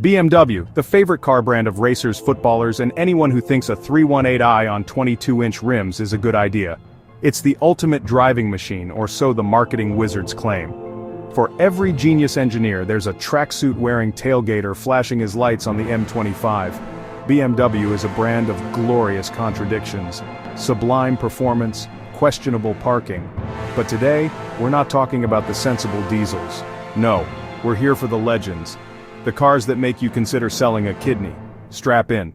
BMW, the favorite car brand of racers, footballers, and anyone who thinks a 318i on 22-inch rims is a good idea. It's the ultimate driving machine, or so the marketing wizards claim. For every genius engineer, there's a tracksuit-wearing tailgater flashing his lights on the M25. BMW is a brand of glorious contradictions, sublime performance, questionable parking. But today, we're not talking about the sensible diesels. No, we're here for the legends. The cars that make you consider selling a kidney. Strap in.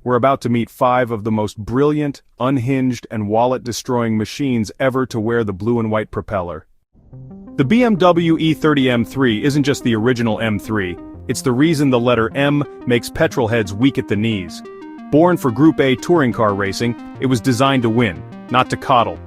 We're about to meet 5 of the most brilliant, unhinged, and wallet-destroying machines ever to wear the blue and white propeller. The BMW E30 M3 isn't just the original M3, it's the reason the letter M makes petrol heads weak at the knees. Born for Group A touring car racing, it was designed to win, not to coddle.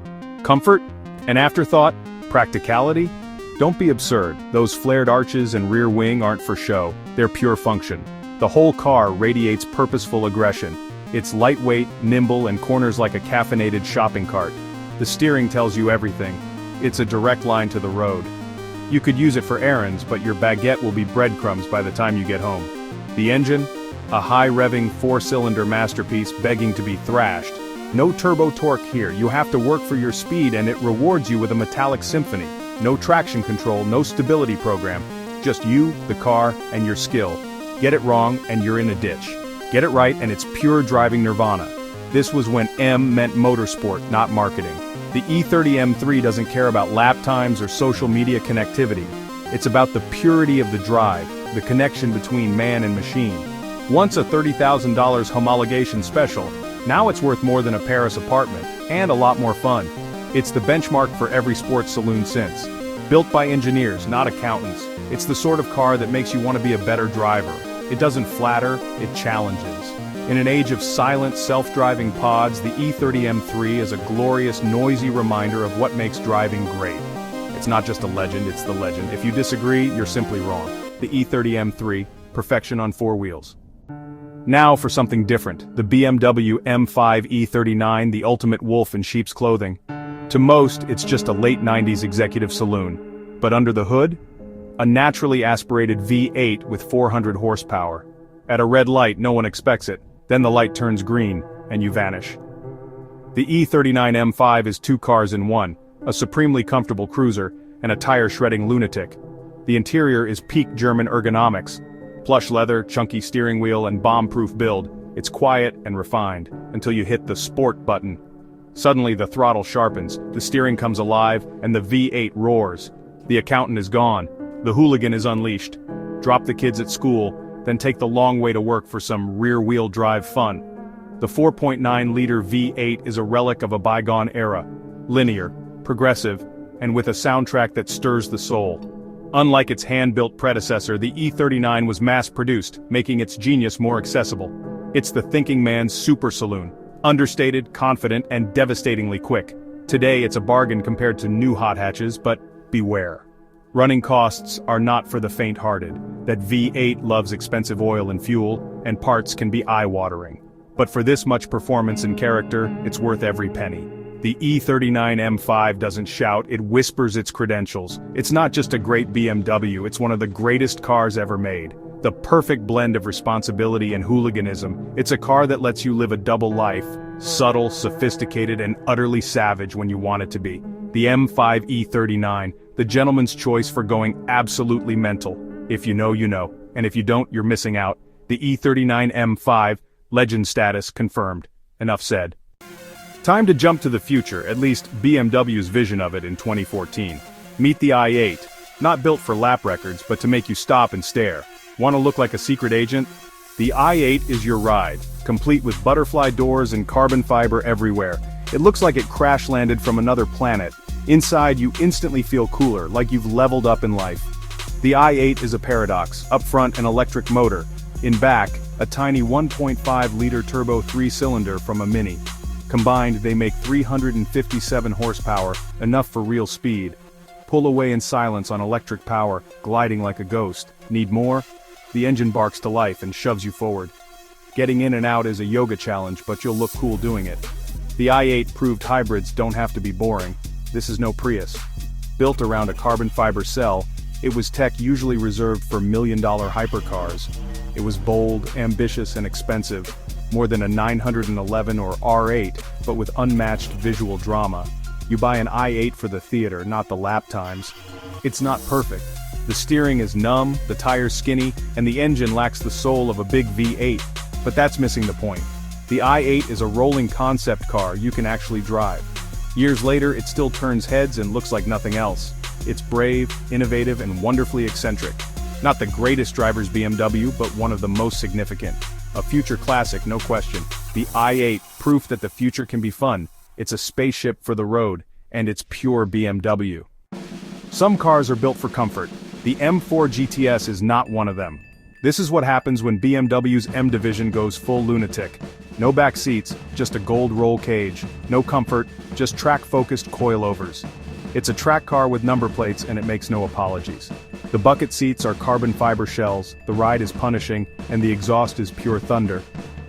Comfort? An afterthought? Practicality? Don't be absurd, those flared arches and rear wing aren't for show, they're pure function. The whole car radiates purposeful aggression. It's lightweight, nimble, and corners like a caffeinated shopping cart. The steering tells you everything. It's a direct line to the road. You could use it for errands, but your baguette will be breadcrumbs by the time you get home. The engine? A high-revving 4-cylinder masterpiece begging to be thrashed. No turbo torque here, you have to work for your speed and it rewards you with a metallic symphony. No traction control, no stability program. Just you, the car, and your skill. Get it wrong and you're in a ditch. Get it right and it's pure driving nirvana. This was when M meant motorsport, not marketing. The E30 M3 doesn't care about lap times or social media connectivity. It's about the purity of the drive, the connection between man and machine. Once a $30,000 homologation special, now it's worth more than a Paris apartment, and a lot more fun. It's the benchmark for every sports saloon since. Built by engineers, not accountants. It's the sort of car that makes you want to be a better driver. It doesn't flatter, it challenges. In an age of silent, self-driving pods, the E30 M3 is a glorious, noisy reminder of what makes driving great. It's not just a legend, it's the legend. If you disagree, you're simply wrong. The E30 M3, perfection on 4 wheels. Now for something different, the BMW M5 E39, the ultimate wolf in sheep's clothing. To most, it's just a late 90s executive saloon. But under the hood? A naturally aspirated V8 with 400 horsepower. At a red light, no one expects it. Then the light turns green, and you vanish. The E39 M5 is 2 cars in one, a supremely comfortable cruiser, and a tire-shredding lunatic. The interior is peak German ergonomics. Plush leather, chunky steering wheel, and bomb-proof build. It's quiet and refined, until you hit the sport button. Suddenly the throttle sharpens, the steering comes alive, and the V8 roars. The accountant is gone. The hooligan is unleashed. Drop the kids at school, then take the long way to work for some rear-wheel drive fun. The 4.9-liter V8 is a relic of a bygone era. Linear, progressive, and with a soundtrack that stirs the soul. Unlike its hand-built predecessor, the E39 was mass-produced, making its genius more accessible. It's the thinking man's super saloon. Understated, confident, and devastatingly quick. Today it's a bargain compared to new hot hatches, but beware. Running costs are not for the faint-hearted. That V8 loves expensive oil and fuel, and parts can be eye-watering. But for this much performance and character, it's worth every penny. The E39 M5 doesn't shout, it whispers its credentials. It's not just a great BMW, it's one of the greatest cars ever made. The perfect blend of responsibility and hooliganism. It's a car that lets you live a double life, subtle, sophisticated, and utterly savage when you want it to be. The M5 E39, the gentleman's choice for going absolutely mental. If you know, you know, and if you don't, you're missing out. The E39 M5, legend status confirmed. Enough said. Time to jump to the future, at least BMW's vision of it in 2014. Meet the i8, not built for lap records, but to make you stop and stare. Want to look like a secret agent? The i8 is your ride, complete with butterfly doors and carbon fiber everywhere. It looks like it crash-landed from another planet. Inside, you instantly feel cooler, like you've leveled up in life. The i8 is a paradox. Up front, an electric motor. In back, a tiny 1.5-liter turbo 3-cylinder from a Mini. Combined, they make 357 horsepower, enough for real speed. Pull away in silence on electric power, gliding like a ghost. Need more? The engine barks to life and shoves you forward. Getting in and out is a yoga challenge, but you'll look cool doing it. The i8 proved hybrids don't have to be boring. This is no Prius. Built around a carbon fiber cell, it was tech usually reserved for million-dollar hypercars. It was bold, ambitious, and expensive, more than a 911 or R8, but with unmatched visual drama. You buy an i8 for the theater, not the lap times. It's not perfect. The steering is numb, the tires skinny, and the engine lacks the soul of a big V8. But that's missing the point. The i8 is a rolling concept car you can actually drive. Years later, it still turns heads and looks like nothing else. It's brave, innovative, and wonderfully eccentric. Not the greatest driver's BMW, but one of the most significant. A future classic, no question. The i8, proof that the future can be fun. It's a spaceship for the road, and it's pure BMW. Some cars are built for comfort. The M4 GTS is not one of them. This is what happens when BMW's M division goes full lunatic. No back seats, just a gold roll cage. No comfort, just track-focused coilovers. It's a track car with number plates and it makes no apologies. The bucket seats are carbon fiber shells, the ride is punishing, and the exhaust is pure thunder.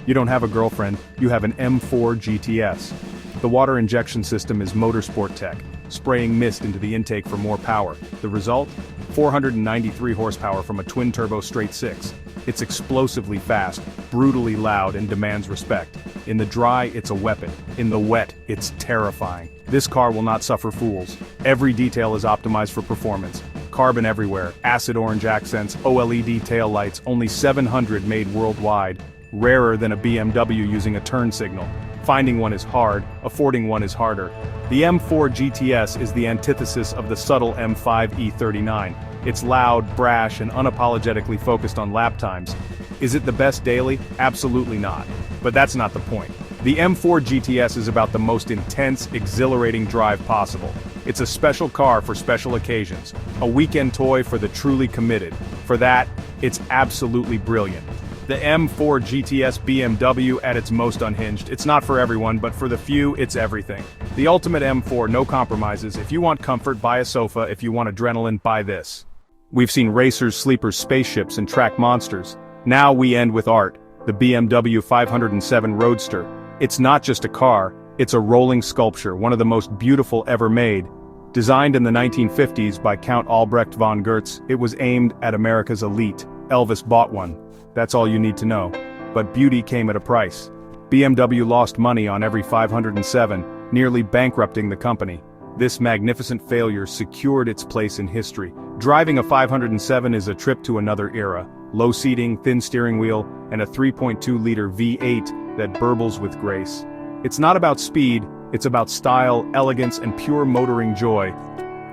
You don't have a girlfriend, you have an M4 GTS. The water injection system is motorsport tech, spraying mist into the intake for more power. The result? 493 horsepower from a twin-turbo straight-six. It's explosively fast, brutally loud, and demands respect. In the dry, it's a weapon. In the wet, it's terrifying. This car will not suffer fools. Every detail is optimized for performance. Carbon everywhere, acid orange accents, OLED taillights, only 700 made worldwide. Rarer than a BMW using a turn signal. Finding one is hard, affording one is harder. The M4 GTS is the antithesis of the subtle M5 E39. It's loud, brash, and unapologetically focused on lap times. Is it the best daily? Absolutely not. But that's not the point. The M4 GTS is about the most intense, exhilarating drive possible. It's a special car for special occasions, a weekend toy for the truly committed. For that, it's absolutely brilliant. The M4 GTS BMW at its most unhinged. It's not for everyone, but for the few, it's everything. The ultimate M4, no compromises. If you want comfort, buy a sofa. If you want adrenaline, buy this. We've seen racers, sleepers, spaceships, and track monsters. Now we end with art. The BMW 507 Roadster. It's not just a car, it's a rolling sculpture, one of the most beautiful ever made. Designed in the 1950s by Count Albrecht von Goertz, it was aimed at America's elite. Elvis bought one. That's all you need to know. But beauty came at a price. BMW lost money on every 507, nearly bankrupting the company. This magnificent failure secured its place in history. Driving a 507 is a trip to another era. Low seating, thin steering wheel, and a 3.2-liter V8 that burbles with grace. It's not about speed, it's about style, elegance, and pure motoring joy.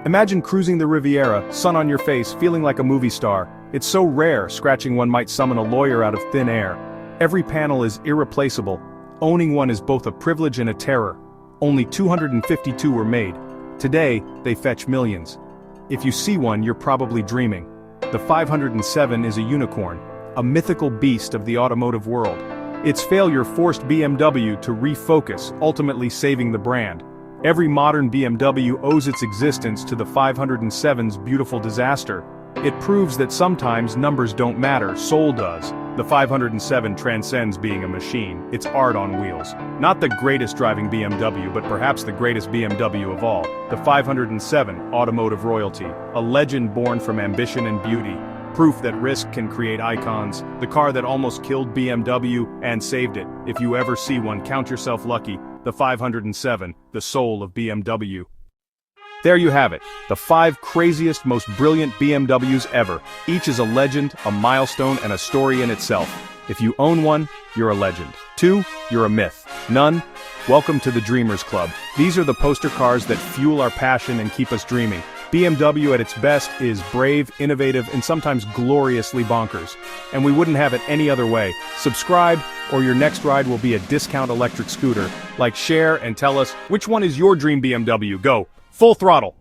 Imagine cruising the Riviera, sun on your face, feeling like a movie star. It's so rare, scratching one might summon a lawyer out of thin air. Every panel is irreplaceable. Owning one is both a privilege and a terror. Only 252 were made. Today, they fetch millions. If you see one, you're probably dreaming. The 507 is a unicorn, a mythical beast of the automotive world. Its failure forced BMW to refocus, ultimately saving the brand. Every modern BMW owes its existence to the 507's beautiful disaster. It proves that sometimes numbers don't matter, soul does. The 507 transcends being a machine, it's art on wheels. Not the greatest driving BMW, but perhaps the greatest BMW of all. The 507, automotive royalty, a legend born from ambition and beauty. Proof that risk can create icons, the car that almost killed BMW and saved it. If you ever see one, count yourself lucky. The 507, the soul of BMW. There you have it, the 5 craziest, most brilliant BMWs ever. Each is a legend, a milestone, and a story in itself. If you own one, you're a legend. 2, you're a myth. None? Welcome to the Dreamers Club. These are the poster cars that fuel our passion and keep us dreaming. BMW at its best is brave, innovative, and sometimes gloriously bonkers. And we wouldn't have it any other way. Subscribe, or your next ride will be a discount electric scooter. Like, share, and tell us, which one is your dream BMW? Go! Full throttle!